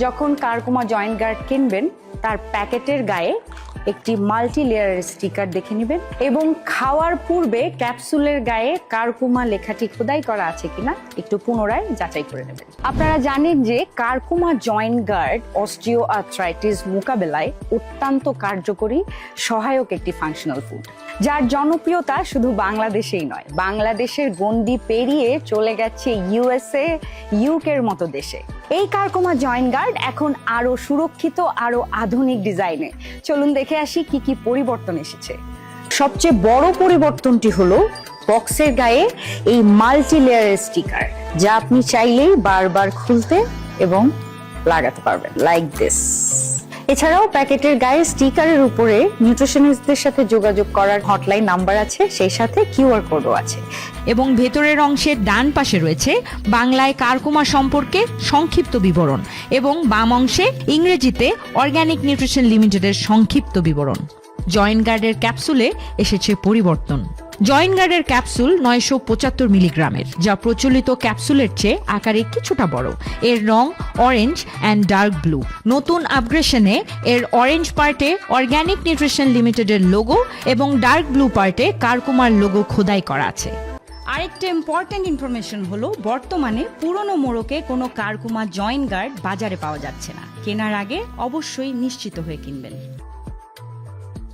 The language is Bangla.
যখন কারকুমা জয়েন্ট গার্ড কিনবেন তার প্যাকেটের গায়ে একটি মাল্টি লেয়ারের স্টিকার দেখে নেবেন এবং খাওয়ার পূর্বে ক্যাপসুলের গায়ে কারকুমা লেখাটি খোদাই করা আছে কিনা একটু পুনরায় যাচাই করে নেবেন। আপনারা জানেন যে Curcuma Joint Guard osteoarthritis মোকাবেলায় অত্যন্ত কার্যকরী সহায়ক একটি ফাংশনাল ফুড, যার জনপ্রিয়তা শুধু বাংলাদেশেই নয়, বাংলাদেশের গণ্ডি পেরিয়ে চলে গেছে ইউএসএ, ইউকের মতো দেশে। এই কারকুমা জয়েন্ট গার্ড এখন আরো সুরক্ষিত, আরো আধুনিক ডিজাইনে। চলুন দেখে আসি কি কি পরিবর্তন এসেছে। সবচেয়ে বড় পরিবর্তনটি হলো বক্সের গায়ে এই মাল্টি লেয়ারের স্টিকার, যা আপনি চাইলেই বারবার খুলতে এবং লাগাতে পারবেন, লাইক দিস। এছাড়াও প্যাকেটের গায়ে স্টিকারের উপরে নিউট্রিশনিস্টদের সাথে যোগাযোগ করার হটলাইন নাম্বার আছে, সেই সাথে কিউআর কোডও আছে। এবং ভেতরের অংশের ডান পাশে রয়েছে বাংলায় কারকুমা সম্পর্কে সংক্ষিপ্ত বিবরণ এবং বাম অংশে ইংরেজিতে অর্গানিক নিউট্রিশন লিমিটেডের সংক্ষিপ্ত বিবরণ। জয়েন্ট গার্ডের ক্যাপসুলে এসেছে পরিবর্তন। জয়েন্ট গার্ডের ক্যাপসুল 975 মিলিগ্রামের, যা প্রচলিত ক্যাপসুলের চেয়ে আকারে কিছুটা বড়। এর রং অরেঞ্জ অ্যান্ড ডার্ক ব্লু। নতুন আপগ্রেশনে এর অরেঞ্জ পার্টে অর্গানিক নিউট্রিশন লিমিটেডের লোগো এবং ডার্ক ব্লু পার্টে কারকুমার লোগো খোদাই করা আছে। আরেকটা ইম্পর্টেন্ট ইনফরমেশন হলো, বর্তমানে পুরনো মোড়কে কোনো কারকুমা জয়েন্ট গার্ড বাজারে পাওয়া যাচ্ছে না। কেনার আগে অবশ্যই নিশ্চিত হয়ে কিনবেন।